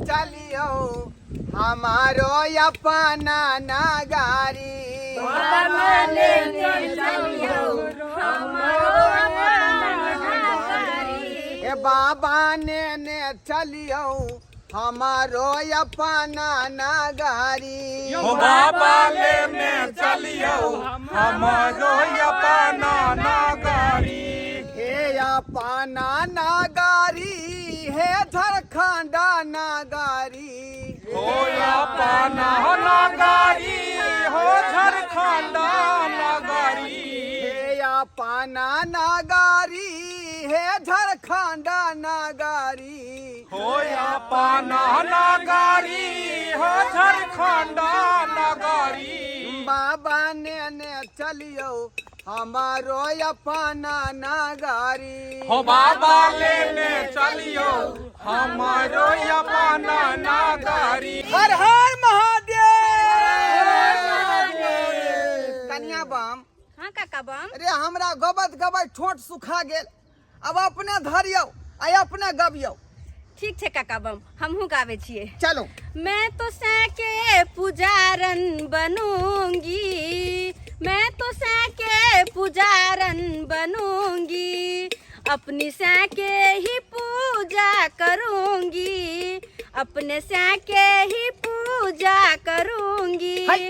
चलियो हमारो अपना नगारी बाबा लेने चलियो हमारो ए बाबा ने चलियो हमारो अपना नगारी हो बाबा लेने चलियो हमारो अपना नगारी हे अपना नगारी हे झारखंड नगारी हो अपना नगारी हो झारखंड नगारी हे अपना नगारी हे झारखंड नगारी हो अपना नगारी हो झारखंड नगारी बाबा ने चलियो हमारो अपना नगारी हो बाबा लेने चलियो हमारो अपना नगारी हर हर महादेव कन्या बम हाँ काका बम अरे हमरा गबत ठोट सुखा गेल अब अपने धरियो आ अपने गबियो ठीक छे काका बम हमहू गावे छिए चलो मैं तो सैके पुजारन बनूंगी मैं तो सैके पुजारन बनूंगी अपनी सैके ही पूजा करूंगी अपने सैके ही पूजा करूंगी हाय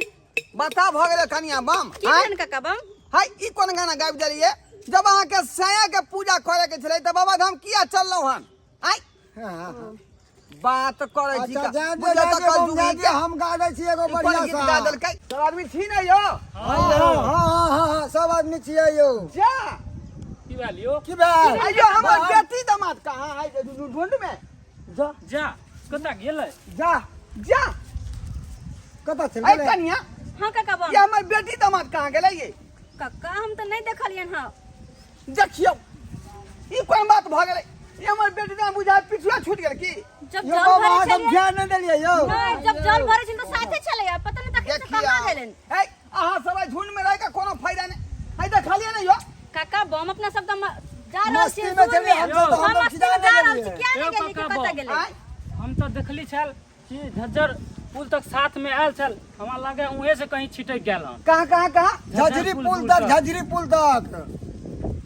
बता भ गेल कन्या बम की हाय कहन काका बम हाय ई कोन गाना गाबि देलिए जब अहाँ के साया के पूजा करे के छले त बाबा धाम किया चललौ हन हाय बात करे छी अच्छा जा हम गा दै छी एगो बढ़िया सा गा देलकै सब आदमी छी ने यो हां सब आदमी छियै यौ जा की भेलियो की भेल अयो हमर बेटी दामाद कहाँ है ढूंढ में जा जा कता गेलै जा जा कतऽ चल ऐ गेलै कन्या हाँ काका बम ये हमर बेटी दामाद कहाँ गेलै ये काका हम तो नहीं देखलियन हाँ देखियो ई कोन बात भ गेलै ये हमर बेटी दामाद बुझा पिछुआ छूट गेल की जब यो जल बाबा भरे हम छलिए ध्यान नहीं देलियै यौ नहीं जब जल भरे छलिए तो साथे चले पता नहीं तखन से देखियो कहाँ गेलन ऐ अहाँ सब झुंड में रह के कोनो फायदा नहीं है देखलिए नहीं यो काका बम अपना सब जा रहल मस्ती छियै में सुबह चलिए, हम सब तो हम हम मस्ती खिजा में जा नहीं रहल गेलिए। छी क्या नहीं यो गेली कि काका कतऽ बम। गेलै आय हम तो देखली छल कि झज्जर पुल तक साथ में आयल छल हमरा लगे उहे से कहीं छिटक गेल हन कहाँ झजरी पुल तक झजरी पुल तक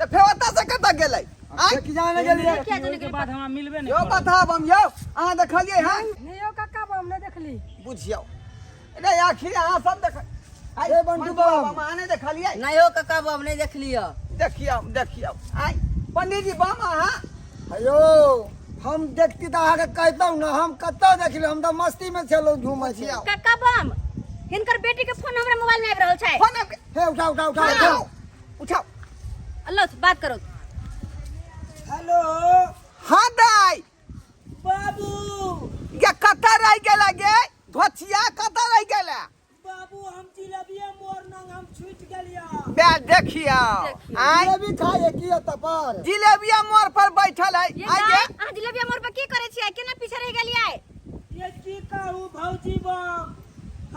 तो फेवता से कत गेलै आय की जाने गेलियै क्या जाने के के बाद हमरा मिलबे नहीं यो करल। बता बम यो अहाँ देखलिए हैं नहीं यौ काका बम नहीं देखली बुझियो नहीं आखिर अहाँ सब देख ए बंटू बम। अहाँ नहीं देखलिए नहीं हो काका बम नहीं देख लिया देखियो आय पंडित जी बम अहाँ अयो हम देखती त अहाँ के कहतौ न हम कतौ देखली हम त मस्ती में छलौ घूमै छी बुझियो काका बम हिनकर बेटी के फोन हमरा मोबाइल में आबि रहल छै फोन हे उठाओ उठाओ उठाओ अल्लाह बात करो हेलो हाँ दाई बाबू ये कतऽ रह गेला गे धोचिया कतऽ रह गेला बाबू हम जिलेबिया मोर नंग हम छूट गेलिया बे देखियो आय जिलेबी खाए की त पर जिलेबिया मोड़ पर बैठल है ये आय दाई गे अहाँ जिलेबिया मोड़ पर की करे छियै केना पीछे रह गेलियै ये की कहू भौजी बम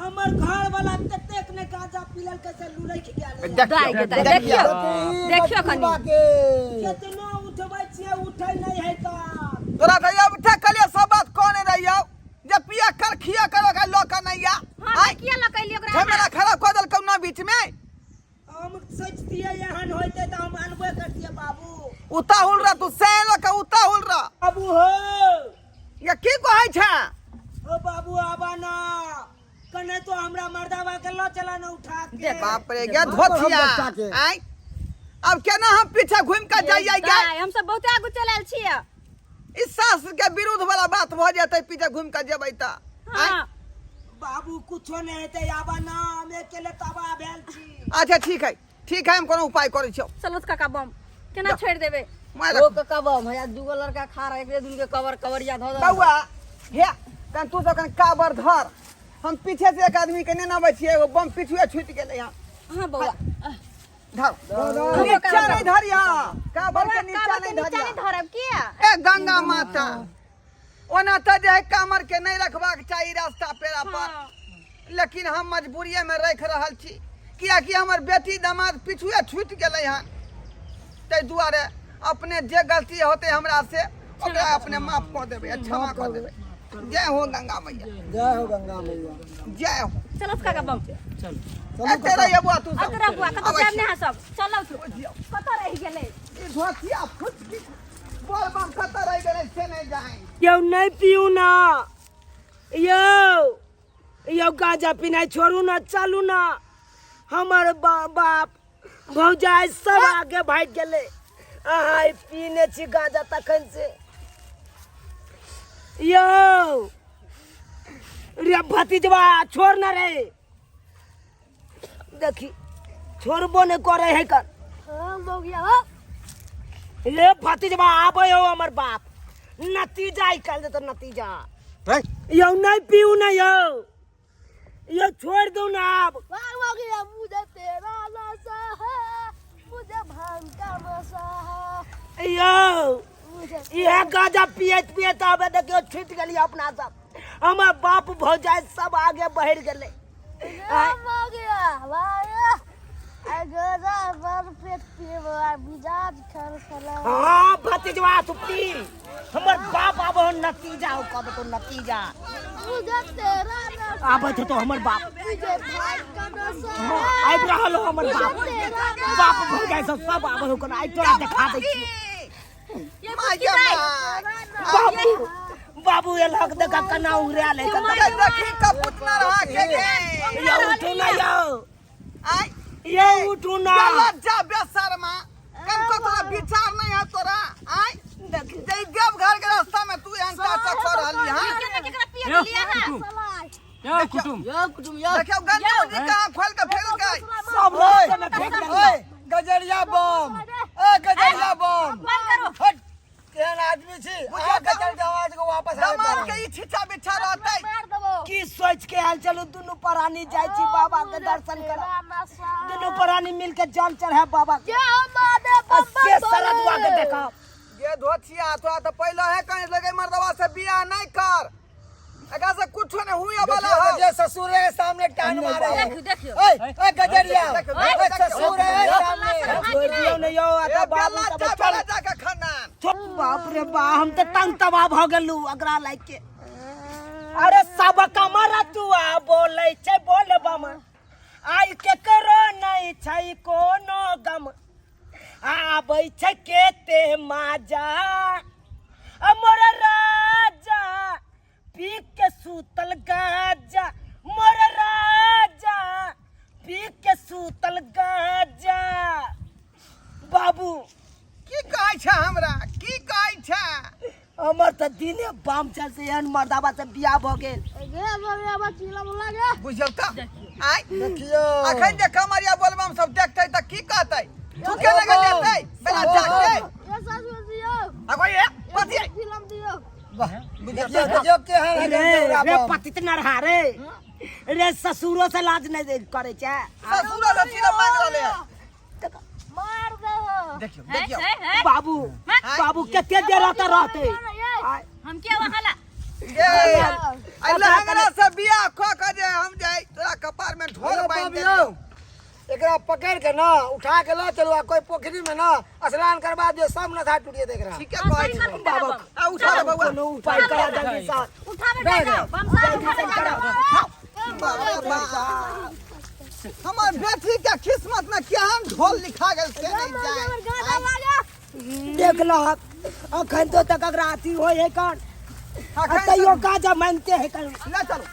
हमर घर वाला ततेक ने गांजा पिलल के से लुरै के गेल दाई के दाई देखियो देखियो कनी केतना उठबै छियै उठै नहीं है त तोरा भैया उठा कलिया सब बात कोने रहियो जे पिया कर खिया करो का लोक नहीं आ हां किया लकैली ओकरा झमेला खराब कर देल कौना बीच में हम सोचतिए एहन होइते त हम अनबे करतिए बाबू उताहुल रह तू सैन का उताहुल रह बाबू हो ये की कहै छै ओ बाबू आबा ना कने तो हमरा मर्दावा के लो चला न उठा के बाप रे गे धोचिया आय अब केना हम पीछे घूम के जाइए गे दाई हम सब बहुत आगू चलल छियै इस शास्त्र के विरुद्ध वाला बात भ जेतै पीछे घूम के जेबै त हां बाबू कुछो नहीं हेते आबा ना हम अकेले तबा भेल छी अच्छा ठीक है हम कोनो उपाय करै छियो चलो काका बम केना छोड़ देबे हो काका बम है दूगो लड़का खा रहा है एक दिन के कवरिया धो दो बउआ हे कन तू तो कन काबर धर हम पीछे से एक आदमी के ने नबै छियै एगो बम पीछुए छूट गेलै यहां हां बउआ धर नीचा नहीं धरिया काबर के नीचा नहीं नीचा नहीं धरिया धरब किया ए गंगा माता ओना त जे है कामर के नहीं रखबाक चाहिए रास्ता पेड़ा पर लेकिन हम मजबूरिये में रख रहल छी कियाकि हमर बेटी दामाद पिछुए छूट गेलै हन तै दुआरे अपने जे गलती होते हमरा से ओकरा अपने माफ कर देबै क्षमा कर देबै जय हो गंगा मैया, जय हो गंगा मैया। जय हो। चलो काका बम चल ए तेरा ये बुआ तू सब अतरा बुआ कत अवश्य। जाम ने सब चलो कत रह गेले ई धोतिया फुटकी बोल बम कत रह गए से नहीं जाए। यो नहीं पीऊ ना, यो गांजा पीना छोड़ू ना, चालू ना। हमार बाप भौजाई सब आगे भाग गेले, अहाँ पीने छी गांजा तखन से। यो रे भतीजवा छोड़ ना रे, देखी छोड़बो नहीं करे है कर। ये भतीजवा आबे हो हमर बाप, नतीजा निकाल दे तो नतीजा। यो नहीं पीऊ ना, यो छोड़ दो ना अब। मुझे तेरा नशा है, मुझे भांग का नशा है। यो ये गांजा पियत पियत आबे देखियो छूट गेली अपना सब, हमर बाप भौजाई सब आगे बढ़ गेले। हो गया भाई, अगर बार पेट पे मिजाज खरखरा। हाँ भतीजवा तू पी, हमर बाप आबे हो नतीजा हो, कब तो नतीजा मुझे तेरा नशा, आबे थे तो हमर बाप मुझे भांग का नशा है। आबि रहल हो हमर बाप, बाप भौजाई सब आबे हो, आई तोरा देखा दै छी। बाबू बाबू ये लग देखा कना उड़िया ले कर देखी कपूत ना रहा के ये उठू ना, आई ये उठू ना। गलत जा बेशर्मा, कन को तोरा विचार नहीं है तोरा। आई दे देव घर के रास्ता में तू अंता तक कर रहली। हां केकरा पिए लिया है या कुटुम देखियो गंगा जी का खोल के फेर गई सब लोग में फेंक दे। गजरिया बम, ए गजरिया बम बंद करो हट केहन आदमी छी आ गजर के आवाज को वापस आ दमाद के ई छिछा बिछा रहतै मार देबो की सोच के आल चलो दुनु प्राणी जाय छी बाबा के दर्शन कर, दुनु प्राणी मिल के जल चढ़ा बाबा के। से सरदवा के देखा ये धोतिया तो पहले है कहीं लगे मर्दवा से बियाह नहीं कर, एकरा से कुछ नहीं हुई वाला है। जे ससुर के सामने टान मारे देखियो ए गजरिया ए ससुर है सामने छोड़ दियो नहीं हो आता बाबू बेला सब चला जाके खानदान। बाप रे बा, हम तो तंग तबाह भ गेलू अगरा लाइक के। अरे सब कमर तुआ बोले छै बोल बम, आई के करो नहीं छै कोनो गम, आबै छै केते माजा हमर राजा, पी के सूतल गाजा मोर राजा, पी के सूतल गाजा। बाबू की कहै छै हमरा, की कहै छै हमर त दिने बाम चल से एहन मर्दाबा से बियाह भ गेल। बुझल त आई देखियो अखन जे कमरिया बोलबम सब देखतै त की कहतै, थूके लगे देतै बिना जागतै। अगो ये पति बुझल केहन रे पतित न रहा रे, रे ससुरो से लाज नहीं दे करे छै। ससुर से चीज मांग रहले मार दो। देखियो देखियो बाबू बाबू केते देर रहते हम क्या वहाला ये आई लहंगरा से बियाह क के जे हम जाई तोरा कपार में ढोल बांध दे। एकरा पकड़ के ना उठा के ला चलो, कोई पोखरी में ना स्नान करवा दियो, सब न था टूटिए देख रहा। ठीक है कहै छै बाबा आ उठा ले बउआ कोनो उपाय करा जल्दी सा। उठावे जाओ बम हमर बेटी के किस्मत में केहन ढोल लिखा गेल से नहीं जाए। देख लो अखन तो तक अगर अथी होय है कान, तैयो गाजा मानते है कान। ले चलो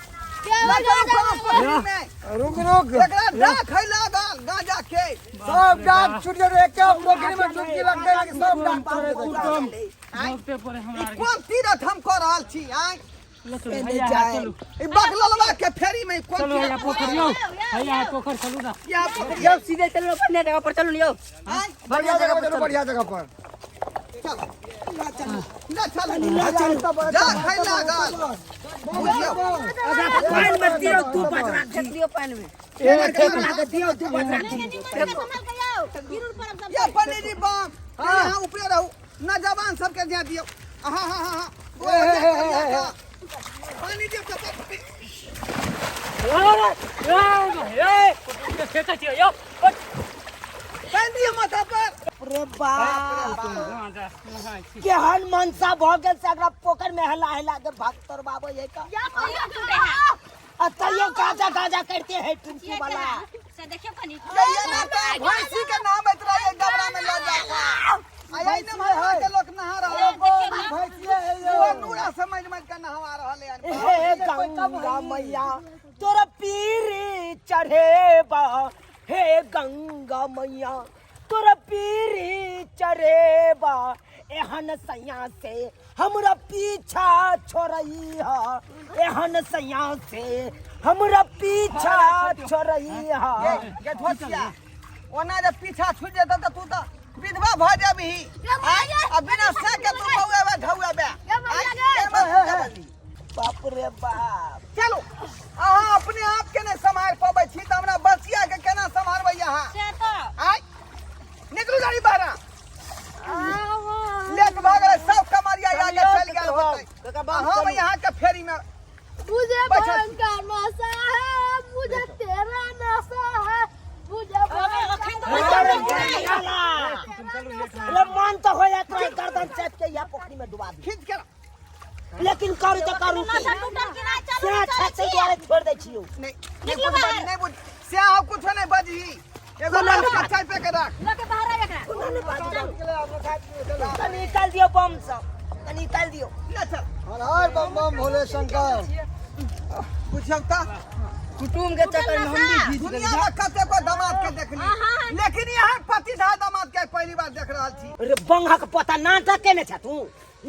ले चलो पोखरी में रुक रुक, एकरा डाक है लागल गांजा के सब डाक छूट गए, एक पोखरी में डुबकी लग गई, सब डाक छोड़े दे। भोगते पड़े हमरा आर कोन तीरथ हम कर रहल छी। आई के। चलो भैया चलो ई बगलवा के फेरी में कोन चलो भैया पोखरियो, भैया पोखर चलू ना। या पोखरी जब सीधे चलो पन्ने जगह पर चलो लियो। आई बढ़िया जगह पर चलो, बढ़िया जगह पर। चलो ना चलो जा है लागल बुझियो अगर पानी में दियो तू बच रख दियो पानी में। एक दियो तू बच रख। या पंडित जी बम यहाँ ऊपर रहू ना जवान सबके ध्यान दियो। हां हां हां पानी दियो तो ए खेता छियो यो पानी दियो माथा पर रे बाप हाँ, जा, हाँ, ठीक। केहन मनसा भ गेल से एकरा पोखर में हला हला के भक्तर बाबा ये का या तो ये टूटे हैं अतयो गाजा गाजा करते हैं टुमकी ये वाला क्या से देखियो कनी ये ना तो भैंसी के नाम बतरा ये डबरा में ले जाओ आई न मार के लोग नहा रहा भैंसिया है ये वो नूरा समझ मत के नहवा रहले यार हे गंगा मैया तोरा पीरी चढ़ेबा हे गंगा मैया तोरा पीरी चढ़ेबा एहन सैया से हमरा पीछा छोड़ई हा एहन सैया से हमरा पीछा छोड़ई हा ये धोतिया ओना जब पीछा छूट जाता तो तू तो विधवा भ जाबी अब बिना से के तू होवे ढौवे बे बाप रे बाप चलो अहाँ अपने आप के नहीं संभाल पाबै छी त हमरा बसिया के केना संभालबै अहाँ से तो आय निकलू गाड़ी बाहर लेट भागले सब कमरिया आगे चल गेल होतै हम यहाँ के फेरी में मुझे बैठल छी। का नशा है मुझे तेरा नशा है मुझे अरे मन तो हो जाता है गर्दन चेत के यहाँ पोखरी में डुबा दी खींच के लेकिन करू तो करू नशा टूटल कि ना से चलो अच्छा से द्वारे छोड़ दे छियो नहीं निकलो बाहर। नहीं बुझ से आओ कुछ नहीं बजी एगो लड़ के चाय पे के रख लोग के बाहर आवे एकरा कनी निकाल दियो बम सब कनी निकाल दियो ले चल हर हर बम बम भोले शंकर पूछब त कुटुम के चक्कर में हम भी जीत दुनिया में कते को दामाद के देखली लेकिन यहाँ पतिधा दामाद के पहली बार देख रहल छी अरे बंगा के पता नाटक केने छ तू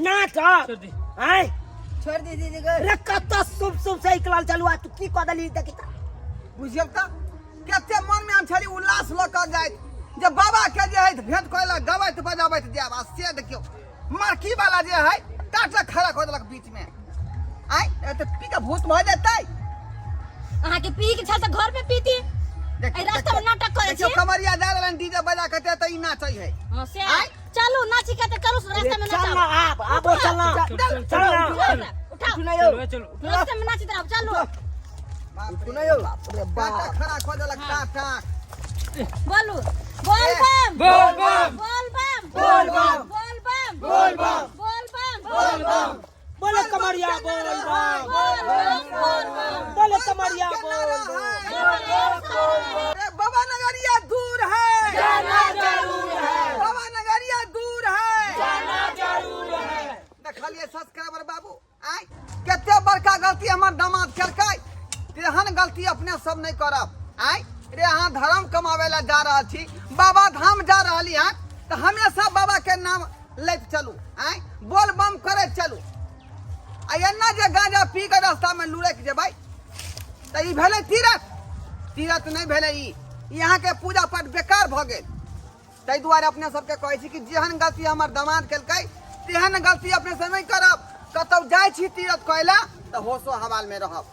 नाटक छोड़ दी। आय छोड़ दी दीदी को रे कत शुभ शुभ से इकलाल चलू आ तू की कदली देखिता बुझियब त कते मन में हम छली उल्लास ल कर जाय जब बाबा के जे है भेंट कोइला गबैत बजाबैत जाब आ से देखियो मार्की वाला जे है टाटा खड़ा कर देलक बीच में आय त पी के भूत भ जेतै अहाँ के पी के छल त घर में पीती ए रास्ता में नाटक करे देखियो छी कमरिया जा रहलन डीजे बजा के त ई नाचै है हां से चलो नाची के त करू रास्ता में चल नाचो ना आप चलना चल उठाओ चलो चलो रास्ता में नाची तरफ चलो बाप रे बाप खड़ा कर देलक टाटा बोलू बोल बम बोल बम बोल बम बोल बम बोल बम बोल बम बोल बम बोल बम बोले कमरिया बोल बम बोल बम बोले कमरिया बोल अरे बाबा नगरिया दूर है जाना जरूर है बाबा नगरिया दूर है जाना जरूर है देखलिए सब्सक्राइबर बाबू आय कते बड़का गलती हमर दामाद करकै तेहन गलती अपने सब नहीं करब आय रे अहाँ धर्म कमावे ला जा रहल छी बाबा धाम जा रहली हन तो हमेशा बाबा के नाम लैत चलू आय बोल बम करैत चलू आ एना जे गांजा पी के रास्ता में लुढ़क जेबै त ई भेलै तीरथ तीरथ नहीं भेलै ई यहाँ के पूजा पाठ बेकार भ गेल ताहि दुआरे अपने सबके कहै छी कि जेहन गलती हमर दामाद केलकै तेहन गलती अपने से नहीं करब कतौ जाइ छी तीरथ कइला त होशो हवाल में रहब